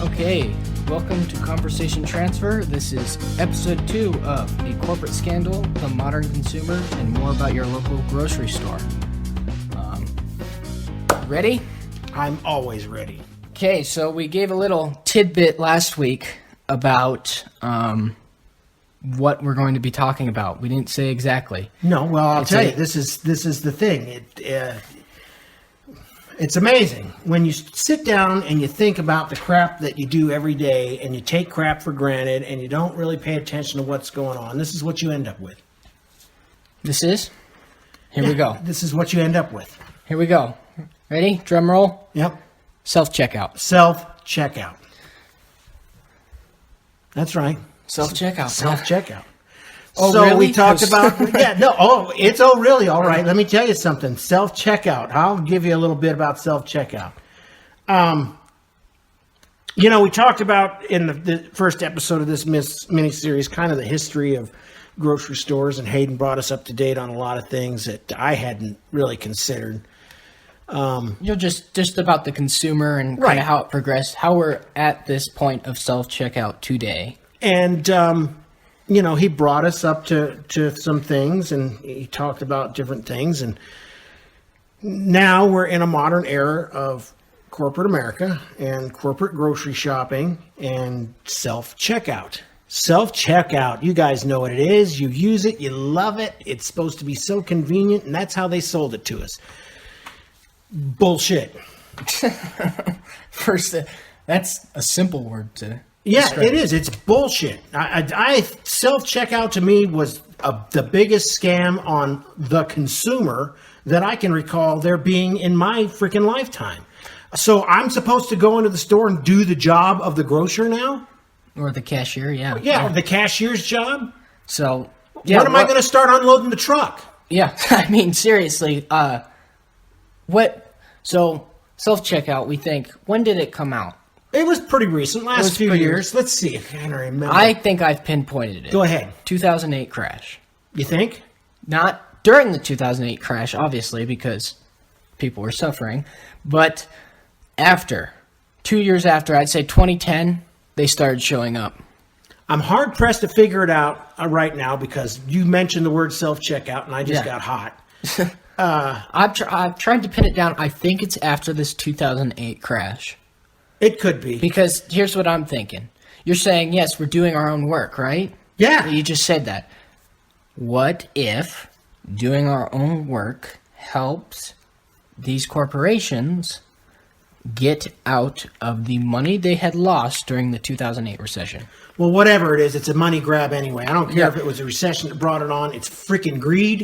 Okay, welcome to Conversation Transfer. This is episode 2 of A Corporate Scandal, The Modern Consumer, and more about your local grocery store. Ready? I'm always ready. Okay, so we gave a little tidbit last week about what we're going to be talking about. We didn't say exactly. No, well, I'll tell you, this is the thing. It's amazing when you sit down and you think about the crap that you do every day, and you take crap for granted, and you don't really pay attention to what's going on. This is what you end up with. This is? Here we go. This is what you end up with. Here we go. Ready? Drum roll. Yep. Self-checkout. Self-checkout. That's right. Self-checkout. Self-checkout. Oh, so really? we talked about, really? All right. Let me tell you something. Self-checkout. I'll give you a little bit about self-checkout. We talked about in the first episode of this mini-series kind of the history of grocery stores, and Hayden brought us up to date on a lot of things that I hadn't really considered. Just about the consumer and kind of how it progressed, how we're at this point of self-checkout today. And, he brought us up to some things, and he talked about different things. And now we're in a modern era of corporate America and corporate grocery shopping and self-checkout. Self-checkout. You guys know what it is. You use it. You love it. It's supposed to be so convenient, and that's how they sold it to us. Bullshit. First, that's a simple word to describe. It is. It's bullshit. I self-checkout to me was the biggest scam on the consumer that I can recall there being in my freaking lifetime. So I'm supposed to go into the store and do the job of the grocer now? Or the cashier, Yeah, the cashier's job? So, when am I going to start unloading the truck? Yeah, I mean, seriously, so self-checkout, we think, when did it come out? It was pretty recent, last few years. Let's see if I can remember. I think I've pinpointed it. Go ahead. 2008 crash. You think? Not during the 2008 crash, obviously, because people were suffering, but after, 2 years after, I'd say 2010, they started showing up. I'm hard-pressed to figure it out right now because you mentioned the word self-checkout, and I just got hot. I've tried to pin it down. I think it's after this 2008 crash. It could be. Because here's what I'm thinking. You're saying, yes, we're doing our own work, right? Yeah. You just said that. What if doing our own work helps these corporations get out of the money they had lost during the 2008 recession? Well, whatever it is, it's a money grab anyway. I don't care if it was a recession that brought it on. It's freaking greed.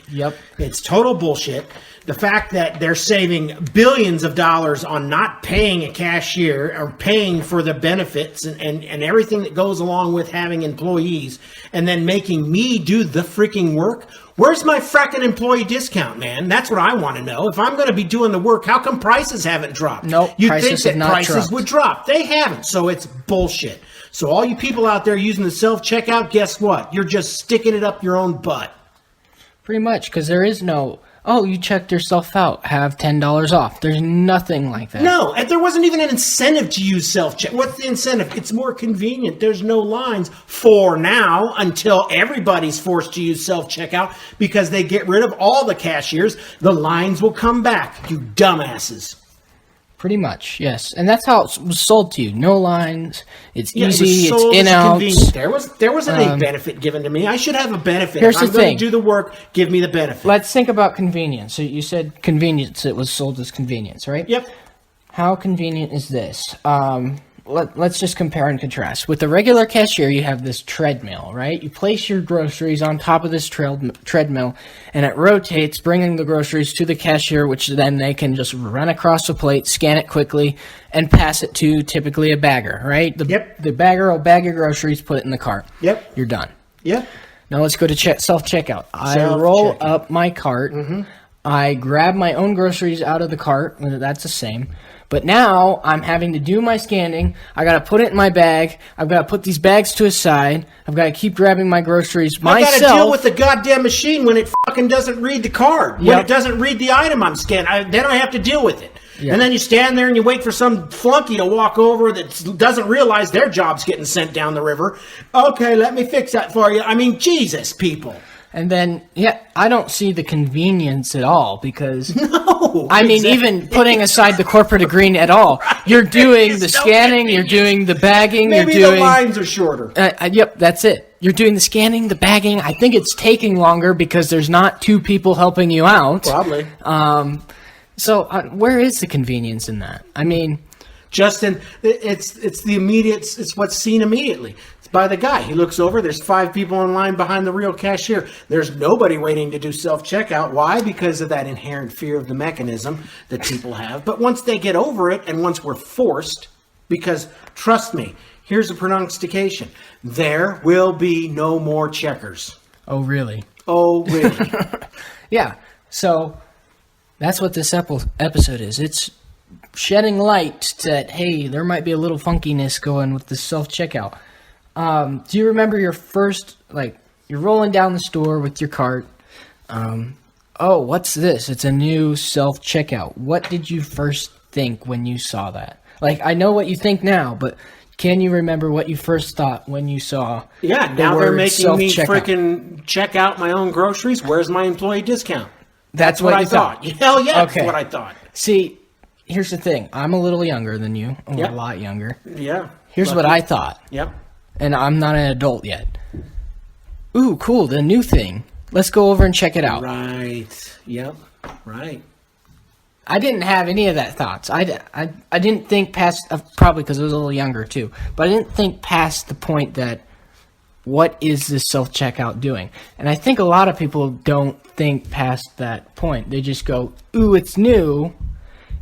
Yep. It's total bullshit. The fact that they're saving billions of dollars on not paying a cashier or paying for the benefits and everything that goes along with having employees, and then making me do the freaking work. Where's my fracking employee discount, man? That's what I want to know. If I'm going to be doing the work, how come prices haven't dropped? Nope, You'd think that prices prices would drop. They haven't, so it's bullshit. So all you people out there using the self-checkout, guess what? You're just sticking it up your own butt. Pretty much, because there is no, you checked yourself out, have $10 off. There's nothing like that. No, and there wasn't even an incentive to use self-check. What's the incentive? It's more convenient. There's no lines for now until everybody's forced to use self-checkout because they get rid of all the cashiers. The lines will come back, you dumbasses. Pretty much, yes. And that's how it was sold to you. No lines. It's easy. It was sold it's in-outs. There wasn't any benefit given to me. I should have a benefit. Here's if I'm the thing. going to do the work, give me the benefit. Let's think about convenience. So you said convenience. It was sold as convenience, right? Yep. How convenient is this? Let's just compare and contrast. With the regular cashier, you have this treadmill, right? You place your groceries on top of this treadmill, and it rotates, bringing the groceries to the cashier, which then they can just run across the plate, scan it quickly, and pass it to typically a bagger, right? The bagger will bag your groceries, put it in the cart. Yep. You're done. Yep. Now let's go to self-checkout. I roll up my cart. Mm-hmm. I grab my own groceries out of the cart. That's the same. But now I'm having to do my scanning. I got to put it in my bag. I've got to put these bags to a side. I've got to keep grabbing my groceries I myself. got to deal with the goddamn machine when it fucking doesn't read the card. When Yep. it doesn't read the item I'm scanning. Then I have to deal with it. Yeah. And then you stand there and you wait for some flunky to walk over that doesn't realize their job's getting sent down the river. Okay, let me fix that for you. I mean, Jesus, people. And then, yeah, I don't see the convenience at all because, No. I mean, even putting aside the corporate agreement at all, you're doing the There's no scanning, you're doing the bagging, Maybe you're doing... the lines are shorter. Yep, that's it. You're doing the scanning, the bagging. I think it's taking longer because there's not two people helping you out. Probably. So where is the convenience in that? I mean... Justin, it's the immediate. It's what's seen immediately. It's by the guy. He looks over. There's 5 people in line behind the real cashier. There's nobody waiting to do self-checkout. Why? Because of that inherent fear of the mechanism that people have. But once they get over it, and once we're forced, because trust me, here's a pronunciation: there will be no more checkers. Oh, really? Oh, really? Yeah. So that's what this episode is. It's shedding light that, hey, there might be a little funkiness going with the self-checkout. Do you remember your first, you're rolling down the store with your cart. Oh, what's this? It's a new self-checkout. What did you first think when you saw that? I know what you think now, but can you remember what you first thought when you saw Yeah, the now they're word making me self-checkout? freaking check out my own groceries. Where's my employee discount? That's What what I you thought. Hell yeah, Okay. that's what I thought. See, here's the thing. I'm a little younger than you. Yep. A lot younger. Yeah. Here's what I thought. Yep. And I'm not an adult yet. Ooh, cool, the new thing. Let's go over and check it out. Right. Yep. Right. I didn't have any of that thoughts. I didn't think past, probably because I was a little younger too, but I didn't think past the point that what is this self-checkout doing? And I think a lot of people don't think past that point. They just go, ooh, it's new.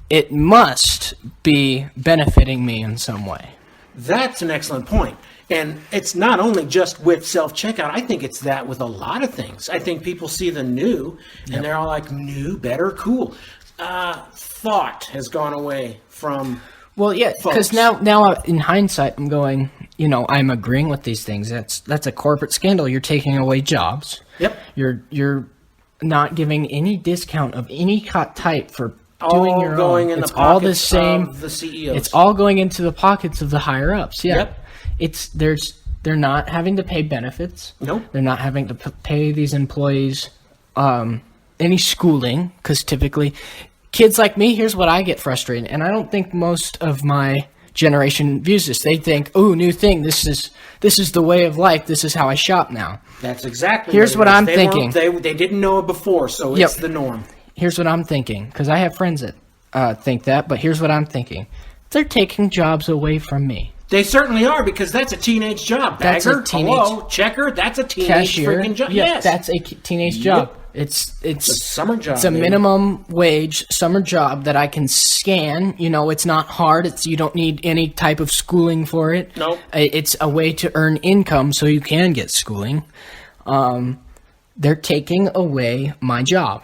It must be benefiting me in some way. That's an excellent point. And it's not only just with self-checkout. I think it's that with a lot of things. I think people see the new, and they're all like, new, better, cool. Thought has gone away from... Well, yeah, because folks. now in hindsight, I'm going, I'm agreeing with these things. That's a corporate scandal. You're taking away jobs. Yep. You're not giving any discount of any type for All doing your going own. in It's the all the pockets same. of the CEOs. It's all going into the pockets of the higher ups. Yeah. Yep. They're not having to pay benefits. Nope. They're not having to pay these employees any schooling, because typically kids like me, here's what I get frustrated, and I don't think most of my generation views this. They think, "Oh, new thing. This is the way of life. This is how I shop now." That's exactly Here's it what is. I'm They thinking. They didn't know it before, so Yep. it's the norm. Here's what I'm thinking, because I have friends that think that, but here's what I'm thinking. They're taking jobs away from me. They certainly are, because that's a teenage job. That's a Bagger, teenage- hello, checker, that's a teenage Cashier, freaking job. yeah, Yes. that's a teenage job. It's a summer job. It's a baby. minimum wage summer job that I can scan. It's not hard. You don't need any type of schooling for it. Nope. It's a way to earn income so you can get schooling. They're taking away my job.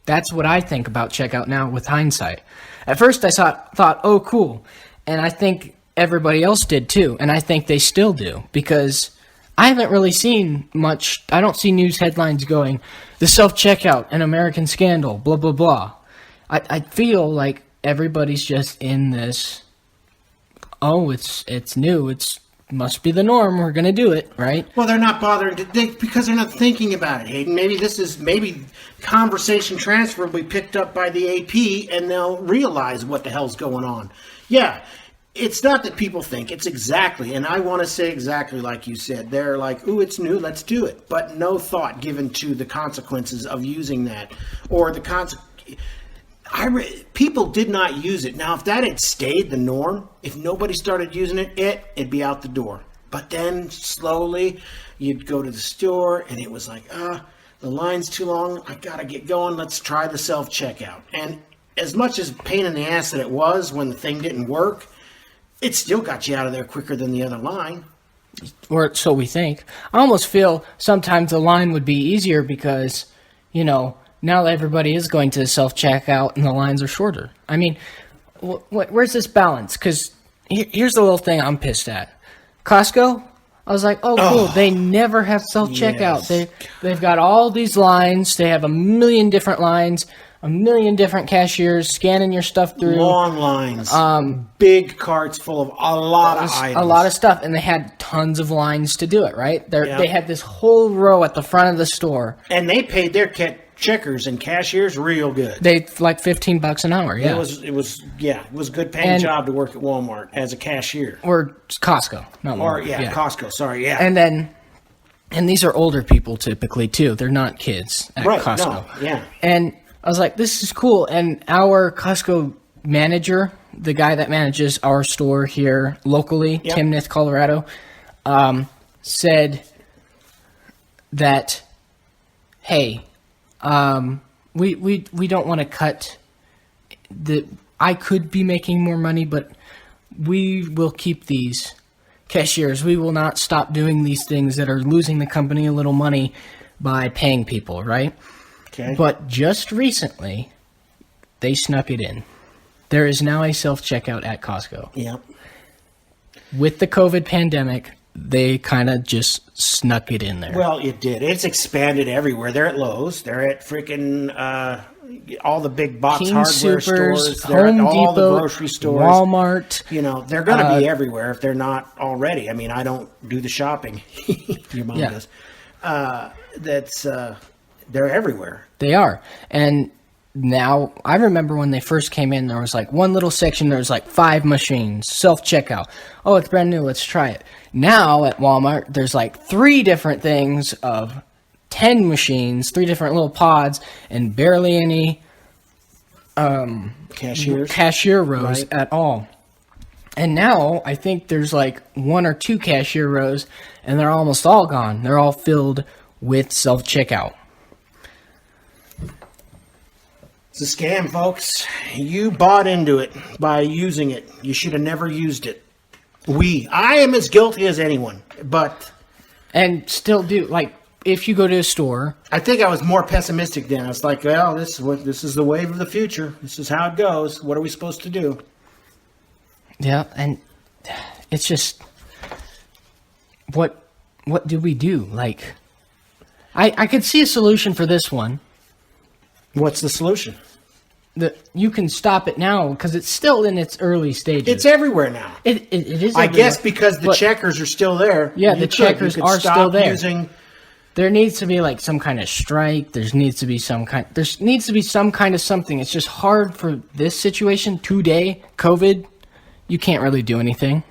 That's what I think about checkout now with hindsight. At first I thought, oh, cool. And I think everybody else did too. And I think they still do, because I haven't really seen much. I don't see news headlines going, the self-checkout, an American scandal, blah, blah, blah. I feel like everybody's just in this, oh, it's new. Must be the norm. We're going to do it, right? Well, they're not bothering because they're not thinking about it, Hayden. Maybe conversation transfer will be picked up by the AP and they'll realize what the hell's going on. Yeah, it's not that people think. It's exactly, and I want to say exactly like you said. They're like, ooh, it's new, let's do it. But no thought given to the consequences of using that, or the people did not use it. Now, if that had stayed the norm, if nobody started using it, it'd be out the door. But then slowly, you'd go to the store, and it was like, the line's too long. I gotta get going. Let's try the self-checkout. And as much as pain in the ass that it was when the thing didn't work, it still got you out of there quicker than the other line. Or so we think. I almost feel sometimes the line would be easier because, now everybody is going to self-checkout and the lines are shorter. I mean, where's this balance? Because here's the little thing I'm pissed at. Costco, I was like, oh, cool. They never have self-checkout. Yes. They've got all these lines. They have a million different lines, a million different cashiers scanning your stuff through. Long lines. Big carts full of a lot of items. A lot of stuff. And they had tons of lines to do it, right? Yep. They had this whole row at the front of the store. And they paid their checkers and cashiers real good. They like $15 an hour, yeah. It was a good paying job to work at Walmart as a cashier. Or Costco, not Or, Walmart. Costco, sorry, yeah. And these are older people typically, too. They're not kids at Costco. No, yeah. And I was like, this is cool. And our Costco manager, the guy that manages our store here locally, Timnath, Colorado, said that, hey, we don't want to cut I could be making more money, but we will keep these cashiers. We will not stop doing these things that are losing the company a little money by paying people, right? Okay. But just recently, they snuck it in. There is now a self-checkout at Costco. Yep. With the COVID pandemic, they kind of just snuck it in there. Well, it did. It's expanded everywhere. They're at Lowe's. They're at freaking all the big box King hardware Supers, stores. They're Home at all Depot, the grocery stores. Walmart. You know, they're going to be everywhere if they're not already. I mean, I don't do the shopping. Your mom does. They're everywhere. They are. And now, I remember when they first came in, there was like one little section, there was like 5 machines, self-checkout. Oh, it's brand new, let's try it. Now at Walmart, there's like 3 different things of 10 machines, 3 different little pods, and barely any cashier rows at all. And now, I think there's like 1 or 2 cashier rows, and they're almost all gone. They're all filled with self-checkout. It's a scam, folks. You bought into it by using it. You should have never used it. I am as guilty as anyone, but... And still do, like, if you go to a store... I think I was more pessimistic then. I was like, well, this is the wave of the future. This is how it goes. What are we supposed to do? Yeah, and it's just... What do we do? Like, I could see a solution for this one. What's the solution? You can stop it now because it's still in its early stages. It's everywhere now. It is. I guess because the checkers are still there. Yeah, the checkers are still there. There needs to be like some kind of strike. There needs to be some kind of something. It's just hard for this situation today. COVID, you can't really do anything.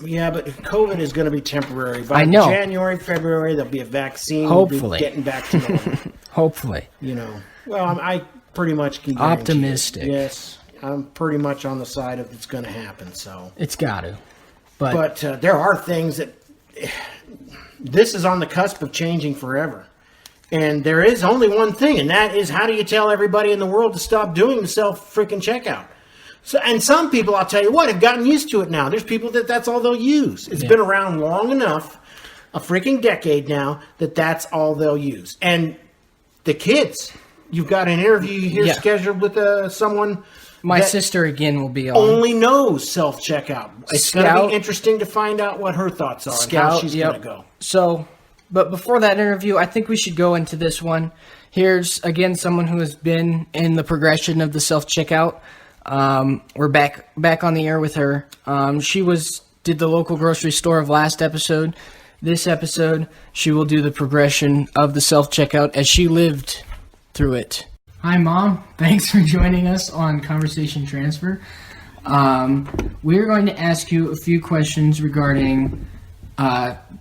Yeah, but COVID is going to be temporary. By January, February, there'll be a vaccine. Hopefully, we'll be getting back to normal. Hopefully, Well, I pretty much can optimistic. Yes, I'm pretty much on the side of it's going to happen. So it's got to. But there are things that this is on the cusp of changing forever, and there is only one thing, and that is how do you tell everybody in the world to stop doing the self-freaking checkout? So, and some people, I'll tell you what, have gotten used to it now. There's people that's all they'll use. It's been around long enough, a freaking decade now, that's all they'll use. And the kids, you've got an interview here scheduled with someone. My sister again will be on. Only knows self-checkout. It's going to be interesting to find out what her thoughts are and how she's going to go. So, but before that interview, I think we should go into this one. Here's, again, someone who has been in the progression of the self-checkout. We're back on the air with her. She did the local grocery store of last episode. This episode, she will do the progression of the self-checkout as she lived through it. Hi, Mom. Thanks for joining us on Conversation Transfer. We're going to ask you a few questions regarding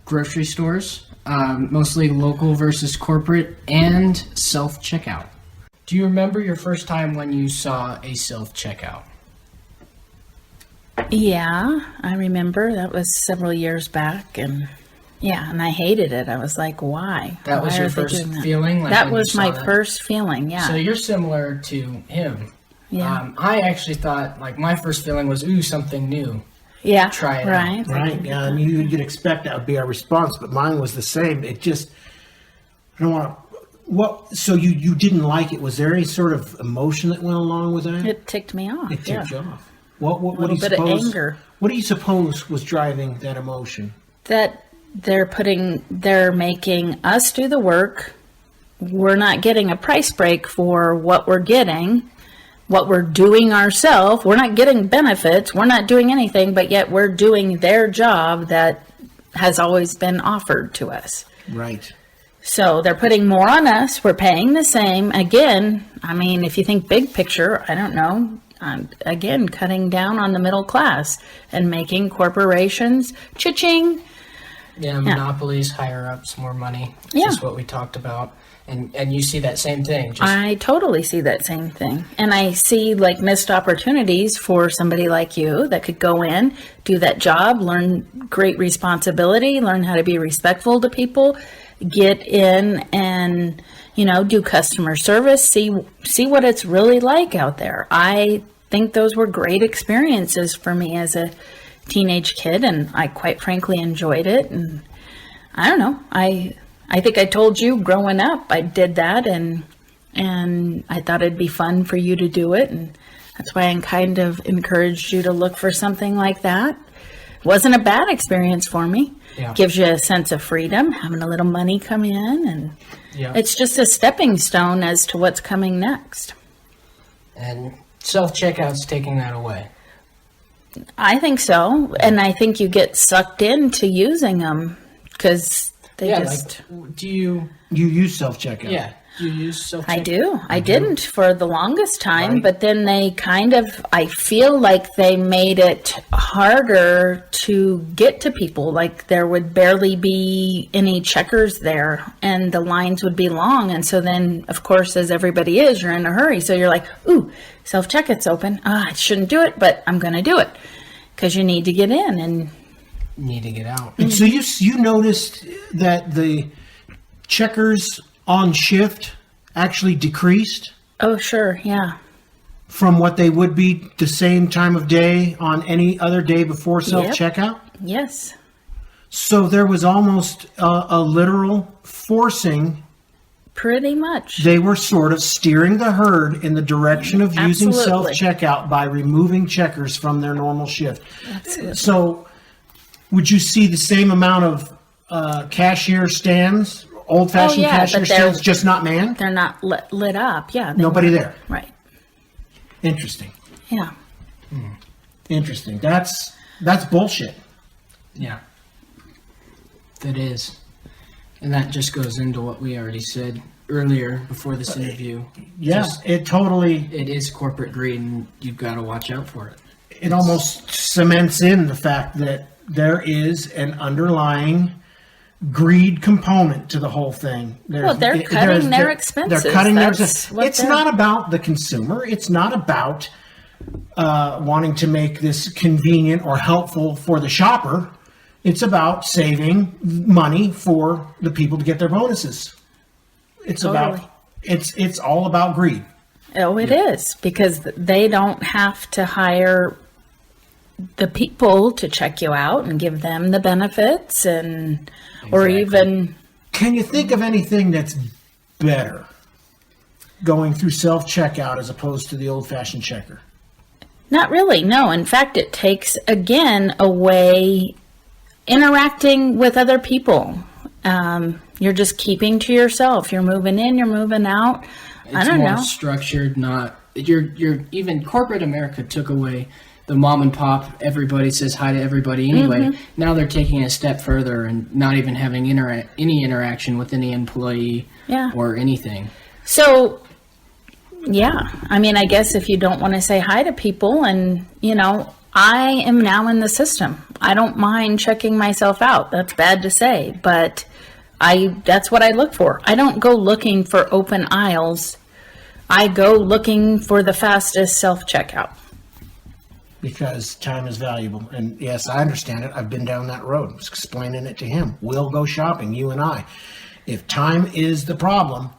grocery stores, mostly local versus corporate, and self-checkout. Do you remember your first time when you saw a self-checkout? Yeah, I remember. That was several years back, and I hated it. I was like, why? That was your first feeling? Like that was my first feeling, yeah. So you're similar to him. Yeah. I actually thought, like, my first feeling was, ooh, something new. Yeah, try it out. Right, yeah, and you'd expect that would be our response, but mine was the same. It just, I don't want to What? So you didn't like it? Was there any sort of emotion that went along with that? It ticked me off. It yeah. ticked you off. What do little you bit of suppose? anger. What do you suppose was driving that emotion? That they're making us do the work. We're not getting a price break for what we're getting, what we're doing ourselves. We're not getting benefits. We're not doing anything, but yet we're doing their job that has always been offered to us. Right. So they're putting more on us. We're paying the same. Again, I mean, if you think big picture, I don't know. Again, cutting down on the middle class and making corporations cha-ching. Yeah, monopolies, higher ups, more money. Yeah. Just what we talked about. And you see that same thing. Just I totally see that same thing. And I see like missed opportunities for somebody like you that could go in, do that job, learn great responsibility, learn how to be respectful to people, get in and, do customer service, see what it's really like out there. I think those were great experiences for me as a teenage kid, and I quite frankly enjoyed it. And I don't know, I think I told you growing up I did that, and I thought it'd be fun for you to do it, and that's why I kind of encouraged you to look for something like that. It wasn't a bad experience for me. Yeah. Gives you a sense of freedom, having a little money come in, and it's just a stepping stone as to what's coming next. And self-checkout's taking that away. I think so, and I think you get sucked into using them because they just... like, do you... You use self-checkout. Yeah. Do you use self-checkout? I do. I didn't for the longest time, Right. but then they I feel like they made it harder to get to people. Like there would barely be any checkers there and the lines would be long. And so then, of course, as everybody is, you're in a hurry. So you're like, ooh, self-checkout's open. I shouldn't do it, but I'm going to do it because you need to get in. And Need to get out. And so you noticed that the checkers on shift actually decreased oh, sure. Yeah. from what they would be the same time of day on any other day before self-checkout. Yes. So there was almost a literal forcing. Pretty much. They were sort of steering the herd in the direction of using Absolutely. self-checkout by removing checkers from their normal shift. Absolutely. So would you see the same amount of cashier stands, old-fashioned Oh, yeah, cashier but they're- stands, just not manned? They're not lit up. Yeah. they Nobody weren't. there. Right. Interesting. Yeah. Interesting. That's bullshit. Yeah. That is. And that just goes into what we already said earlier before this interview. Yeah, Just- it totally, It is corporate greed, and you've got to watch out for it. it almost cements in the fact that there is an underlying greed component to the whole thing. Well, they're cutting their expenses. They're cutting their That's expenses. what It's they're- not about the consumer. It's not about wanting to make this convenient or helpful for the shopper. It's about saving money for the people to get their bonuses. It's Totally. it's all about greed. Oh, it is because they don't have to hire the people to check you out and give them the benefits and or Exactly. even Can you think of anything that's better going through self-checkout as opposed to the old-fashioned checker? not really. No, in fact, it takes again away interacting with other people. You're just keeping to yourself. You're moving in, you're moving out. I It's don't more know. structured, not you're even corporate America took away the mom and pop, everybody says hi to everybody anyway. Mm-hmm. Now they're taking it a step further and not even having any interaction with any employee Yeah. or anything. So, yeah, I mean, I guess if you don't want to say hi to people, and I am now in the system. I don't mind checking myself out. That's bad to say, but that's what I look for. I don't go looking for open aisles. I go looking for the fastest self-checkout. Because time is valuable. And yes, I understand it. I've been down that road. I was explaining it to him. We'll go shopping, you and I. If time is the problem,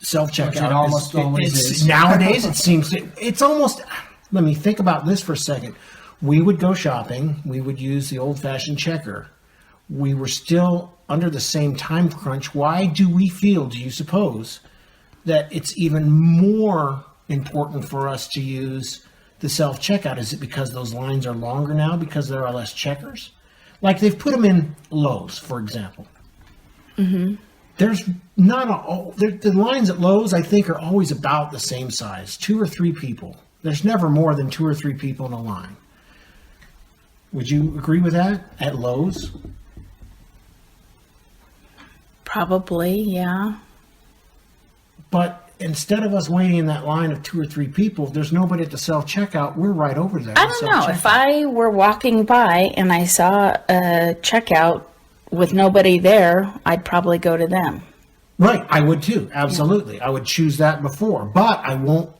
self-checkout Which it almost always is. Nowadays, it seems it's almost, let me think about this for a second. We would go shopping. We would use the old-fashioned checker. we were still under the same time crunch, why do we feel, do you suppose, that it's even more important for us to use the self-checkout? Is it because those lines are longer now because there are less checkers? Like they've put them in Lowe's, for example. Mm-hmm. There's not the lines at Lowe's, I think, are always about the same size, 2 or 3 people. There's never more than 2 or 3 people in a line. Would you agree with that at Lowe's? Probably, yeah. But instead of us waiting in that line of 2 or 3 people, if there's nobody at the self-checkout, we're right over there. I don't know. If I were walking by and I saw a checkout with nobody there, I'd probably go to them. Right, I would too. Absolutely. I would choose that before, but I won't.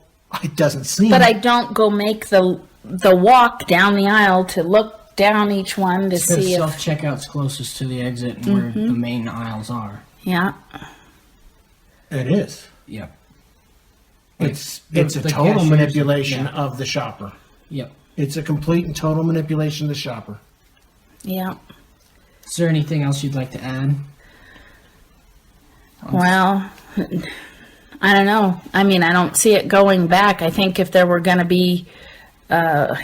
It doesn't seem. But I don't go make the walk down the aisle to look down each one to see if. Self-checkout's closest to the exit and where the main aisles are. Yeah. It is. Yep. It's The- a the total cashiers, manipulation yeah. of the shopper. Yep. It's a complete and total manipulation of the shopper. Yeah. Is there anything else you'd like to add? Well, I don't know. I mean, I don't see it going back. I think if there were going to be a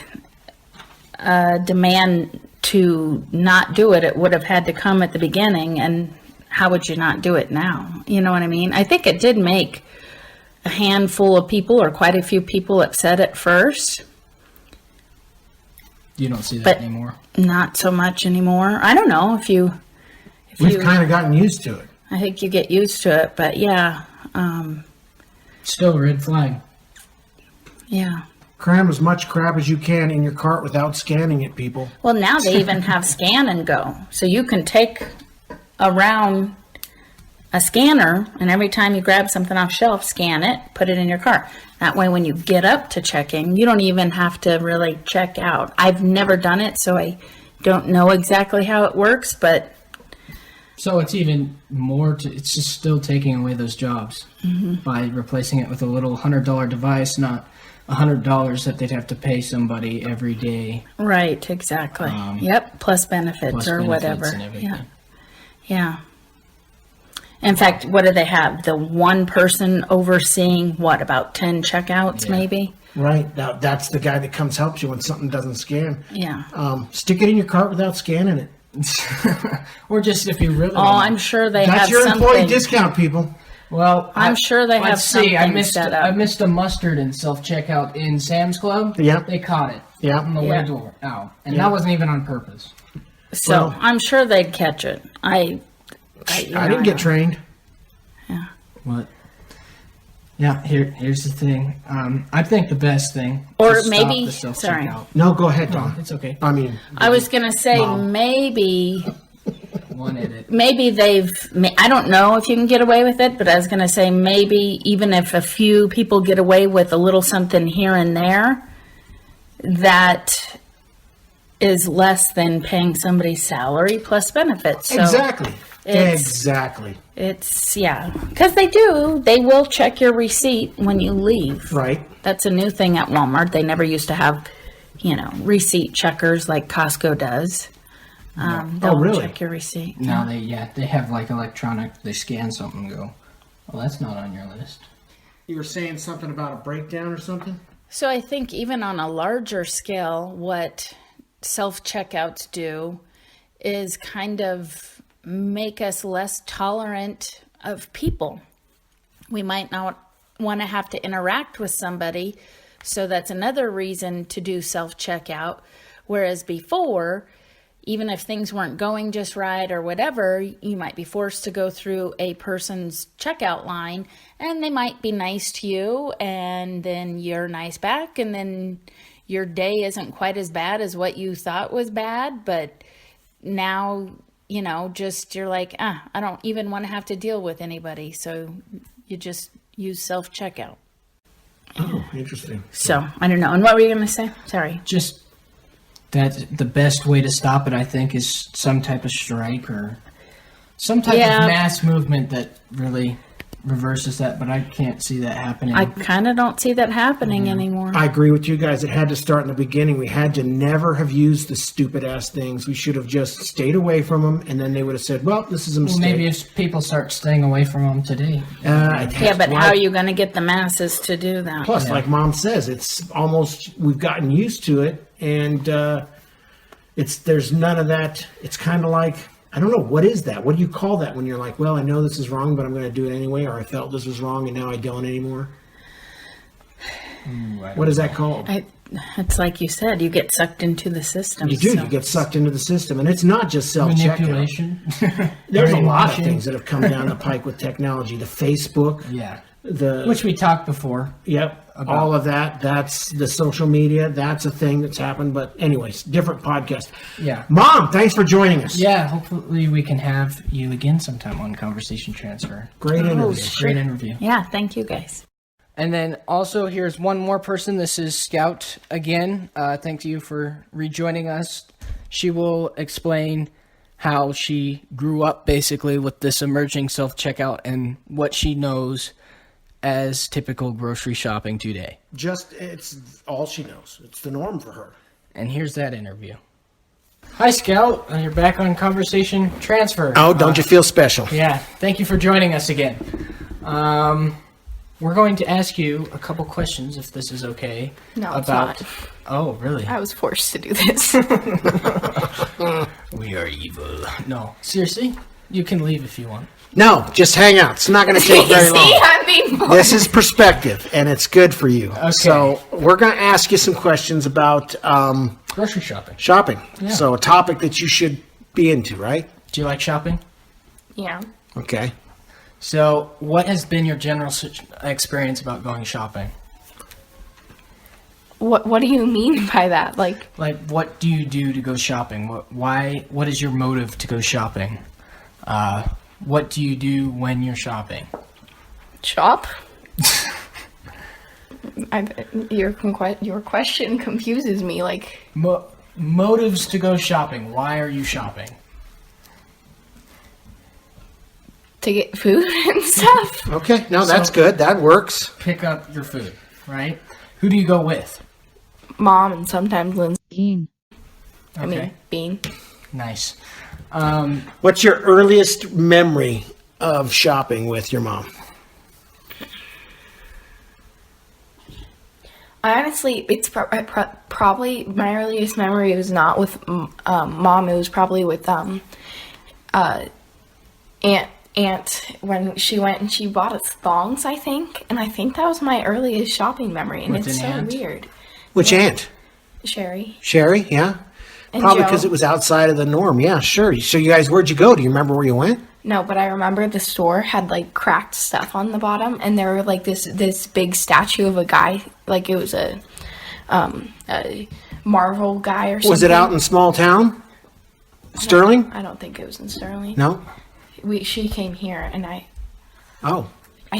demand to not do it, it would have had to come at the beginning. And how would you not do it now? You know what I mean? I think it did make a handful of people or quite a few people upset at first. You don't see that But- anymore. Not so much anymore. I don't know if you, We've kind of gotten used to it. I think you get used to it, but yeah, Still a red flag. yeah. Cram as much crap as you can in your cart without scanning it, people. Well, now they even have scan and go. So you can take around a scanner, and every time you grab something off shelf, scan it, put it in your cart. That way, when you get up to checking, you don't even have to really check out. I've never done it, so I don't know exactly how it works, but So it's even more it's just still taking away those jobs by replacing it with a little $100 device, not $100 that they'd have to pay somebody every day. right, exactly. Yep, plus benefits Plus or benefits whatever. and everything. Yeah. Yeah. In fact, what do they have? The one person overseeing what, about 10 checkouts Yeah. maybe? Right. Now, that's the guy that comes helps you when something doesn't scan. Yeah. Stick it in your cart without scanning it. Or just if you really Oh, I'm sure they That's have your employee something. discount, people. Well, I'm sure they have let's see. I something missed set up. I missed a mustard in self-checkout in Sam's Club. Yeah. They caught it. Yeah. On the Yeah. way door out. And Yeah. that wasn't even on purpose. So Well- I'm sure they'd catch it. I didn't get trained. What? Yeah, here's the thing. I think the best thing Or to stop maybe- the sorry. self-checkout. No, go ahead, No, Don. it's okay. I mean, I was going to say Mom. maybe One edit. I don't know if you can get away with it, but I was going to say maybe even if a few people get away with a little something here and there, that is less than paying somebody's salary plus benefits. So exactly. it's- Exactly. It's, yeah, because they will check your receipt when you leave. Right. That's a new thing at Walmart. They never used to have, receipt checkers like Costco does. They'll really? check your receipt. Now they have like electronic. They scan something and go, well, that's not on your list. You were saying something about a breakdown or something? So I think even on a larger scale, what self-checkouts do is kind of make us less tolerant of people. We might not want to have to interact with somebody, so that's another reason to do self-checkout. Whereas before, even if things weren't going just right or whatever, you might be forced to go through a person's checkout line and they might be nice to you and then you're nice back and then your day isn't quite as bad as what you thought was bad. But now, just you're like, I don't even want to have to deal with anybody. So you just use self-checkout. Oh, interesting. So I don't know. And what were you going to say? Sorry. Just that the best way to stop it, I think, is some type of strike or some type Yeah. of mass movement that really reverses that, but I can't see that happening. I kind of don't see that happening anymore. I agree with you guys. It had to start in the beginning. We had to never have used the stupid ass things. We should have just stayed away from them, and then they would have said, "Well, this is a mistake." Maybe if people start staying away from them today. Yeah, but how are you going to get the masses to do that? Plus, like Mom says, it's almost we've gotten used to it, and there's none of that. It's kind of like, I don't know, what is that? What do you call that when you're like, well, I know this is wrong, but I'm going to do it anyway, or I felt this was wrong and now I don't anymore? What is that called? It's like you said, you get sucked into the system. You do. so- You get sucked into the system, and it's not just self-checkout. Manipulation. There's a lot of Brainwashing. things that have come down the pike with technology. The Facebook, Yeah. the Which we talked before. Yep, all of that. That's the social media. That's a thing that's happened. But anyways, different podcast. Yeah. Mom, thanks for joining us. Yeah, hopefully we can have you again sometime on Conversation Transfer. Great interview. Great interview. Yeah, thank you guys. And then also here's one more person. This is Scout again. Thank you for rejoining us. She will explain how she grew up basically with this emerging self-checkout and what she knows as typical grocery shopping today. It's all she knows. It's the norm for her. And here's that interview. Hi, Scout. You're back on Conversation Transfer. Oh, don't you feel special? Yeah, thank you for joining us again. We're going to ask you a couple questions, if this is okay. No, it's not. Oh, really? I was forced to do this. We are evil. No, seriously? You can leave if you want. No, just hang out. It's not going to take very See, long. I'm being forced. This is perspective, and it's good for you. Okay. So we're going to ask you some questions about Grocery shopping. shopping. Yeah. So a topic that you should be into, right? Do you like shopping? Yeah. Okay. So, what has been your general experience about going shopping? What do you mean by that? Like, What do you do to go shopping? What is your motive to go shopping? What do you do when you're shopping? shop? Your question confuses me. Like, Motives to go shopping. Why are you shopping? to get food and stuff. Okay. No, that's So- good. That works. Pick up your food, right? Who do you go with? Mom and sometimes Lindsay. Bean. I mean, Bean. Nice. What's your earliest memory of shopping with your mom? I honestly, it's probably my earliest memory was not with Mom. It was probably with Aunt when she went and she bought us thongs, I think, and I think that was my earliest shopping memory, and With it's an so aunt? weird. Which aunt? Sherry Sherry? Yeah. and Probably Joe. because it was outside of the norm. Yeah, sure. So you guys, where'd you go? Do you remember where you went? No, but I remember the store had like cracked stuff on the bottom, and there were like this big statue of a guy, like it was a Marvel guy or something. Was it out in small town? Sterling? I don't think it was in Sterling. No. She came here, and I Oh.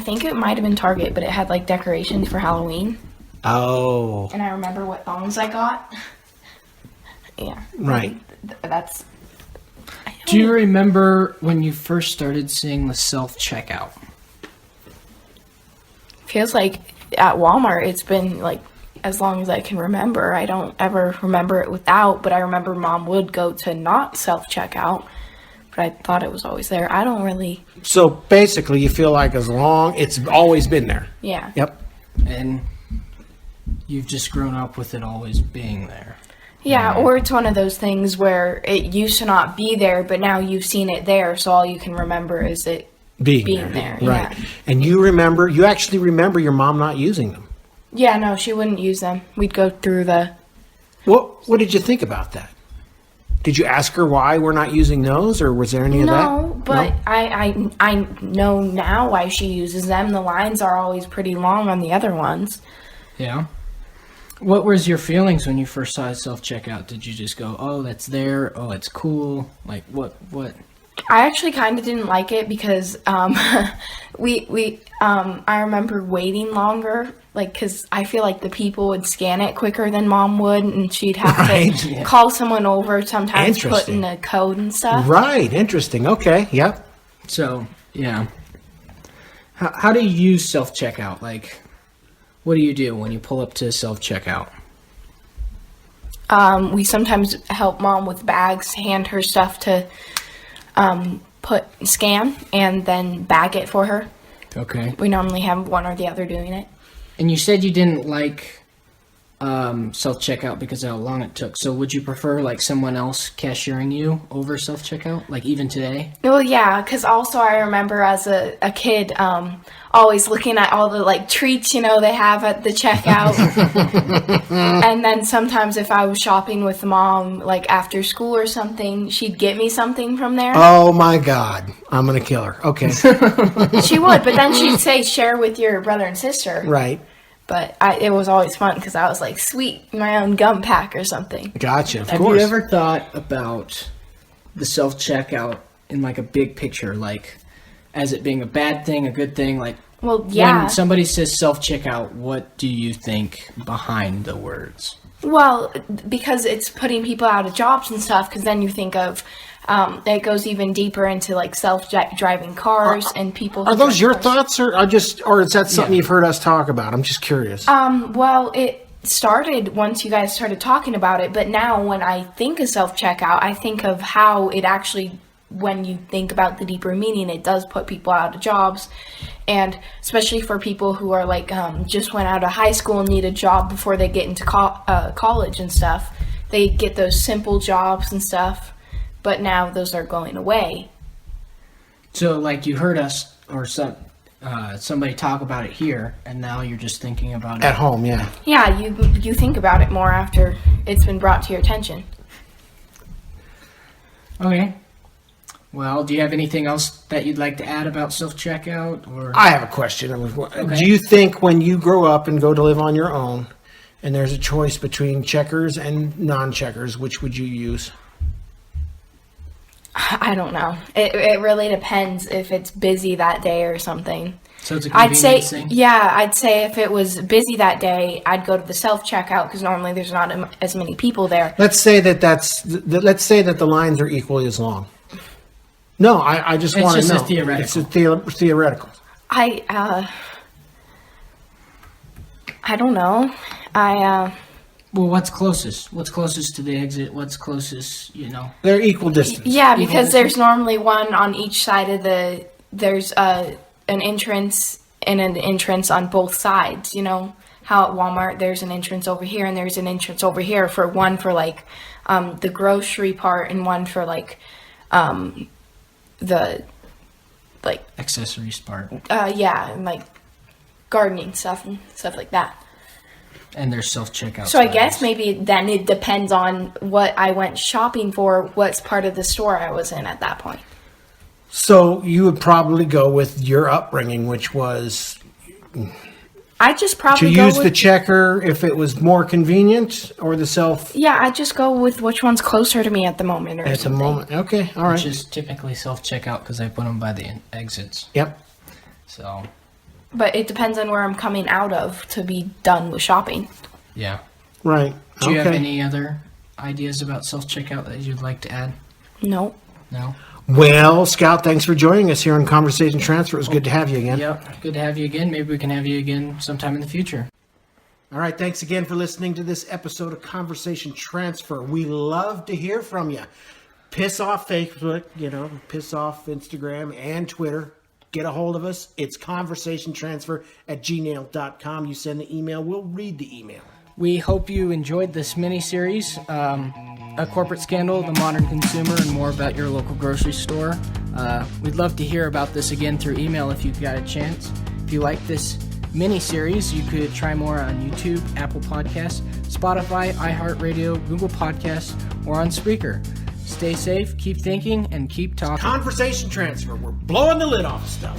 think it might have been Target, but it had like decorations for Halloween, Oh. and I remember what thongs I got. Yeah. Right. That's. Do you remember when you first started seeing the self-checkout? Feels like at Walmart it's been like as long as I can remember. I don't ever remember it without, but I remember Mom would go to not self-checkout, but I thought it was always there. I don't really. So basically, you feel like as long it's always been there. Yeah. Yep. And you've just grown up with it always being there. Yeah, or it's one of those things where it used to not be there, but now you've seen it there, so all you can remember is it Being being there. there. Right. Yeah. And you actually remember your mom not using them. Yeah, no, she wouldn't use them. We'd go through the. What did you think about that? Did you ask her why we're not using those, or was there any of that? No, but I know now why she uses them. The lines are always pretty long on the other ones. Yeah. What was your feelings when you first saw self-checkout? Did you just go, oh, that's there. Oh, it's cool. Like, what? I actually kind of didn't like it because I remember waiting longer, like, because I feel like the people would scan it quicker than Mom would, and she'd have Right. to call someone over, sometimes put Interesting. in a code and stuff. Right. Interesting. Okay. Yep. So, yeah. How do you use self-checkout? Like, what do you do when you pull up to self-checkout? We sometimes help mom with bags, hand her stuff to scan, and then bag it for her. Okay. We normally have one or the other doing it. And you said you didn't like self-checkout because of how long it took. So would you prefer like someone else cashiering you over self-checkout, like even today? Well, yeah, because also I remember as a kid always looking at all the like treats, they have at the checkout. And then sometimes if I was shopping with mom, like after school or something, she'd get me something from there. Oh my God, I'm gonna kill her. Okay, She would, but then she'd say share with your brother and sister. right. But it was always fun because I was like, sweet, my own gum pack or something. Gotcha. Of Have course. you ever thought about the self-checkout in like a big picture, like as it being a bad thing, a good thing? Like, Well, yeah. when somebody says self-checkout, what do you think behind the words? Well, because it's putting people out of jobs and stuff, because then you think of, it goes even deeper into like self-driving cars and people. Are who those drive your cars. thoughts, or is that something Yeah. you've heard us talk about? I'm just curious. Well, it started once you guys started talking about it, but now when I think of self-checkout, I think of how it actually, when you think about the deeper meaning, it does put people out of jobs. And especially for people who are like, just went out of high school and need a job before they get into college and stuff, they get those simple jobs and stuff, but now those are going away. So like you heard us or somebody talk about it here, and now you're just thinking about it At home, yeah. Yeah, you think about it more after it's been brought to your attention. Okay. Well, do you have anything else that you'd like to add about self-checkout? Or I have a question. Do you think when you grow up and go to live on your own, and there's a choice between checkers and non-checkers, which would you use? I don't know. It really depends if it's busy that day or something. so it's a I'd say, convenience thing? yeah, I'd say if it was busy that day, I'd go to the self-checkout because normally there's not as many people there. Let's say let's say that the lines are equally as long. No, I just It's want to just know. a theoretical. It's a theoretical. I don't know. Well, what's closest? What's closest to the exit? What's closest, They're equal distance. Yeah, Equal because distance? there's normally one on each side of there's an entrance and an entrance on both sides. You know how at Walmart there's an entrance over here and there's an entrance over here for one for like the grocery part and one for like the like accessories part. yeah, and like gardening stuff and stuff like that. And there's self-checkout. So I guess maybe then it depends on what I went shopping for, what's part of the store I was in at that point. So you would probably go with your upbringing, which was I just to probably go use with the checker if it was more convenient, or the self yeah, I just go with which one's closer to me at the moment or at the something. moment. Okay, all right. Which is typically self-checkout because I put them by the exits. Yep. So, But it depends on where I'm coming out of to be done with shopping. yeah. Right. Do you okay. have any other ideas about self-checkout that you'd like to add? No. No? Well, Scout, thanks for joining us here on Conversation Transfer. It was good to have you again. Yep. Good to have you again. Maybe we can have you again sometime in the future. All right, thanks again for listening to this episode of Conversation Transfer. We love to hear from you. Piss off Facebook, piss off Instagram and Twitter. Get a hold of us. It's conversationtransfer@gmail.com. You send the email, we'll read the email. We hope you enjoyed this mini-series, A Corporate Scandal, The Modern Consumer, and more about your local grocery store. We'd love to hear about this again through email if you've got a chance. If you like this mini-series, you could try more on YouTube, Apple Podcasts, Spotify, iHeartRadio, Google Podcasts, or on Spreaker. Stay safe, keep thinking, and keep talking. Conversation Transfer. We're blowing the lid off stuff.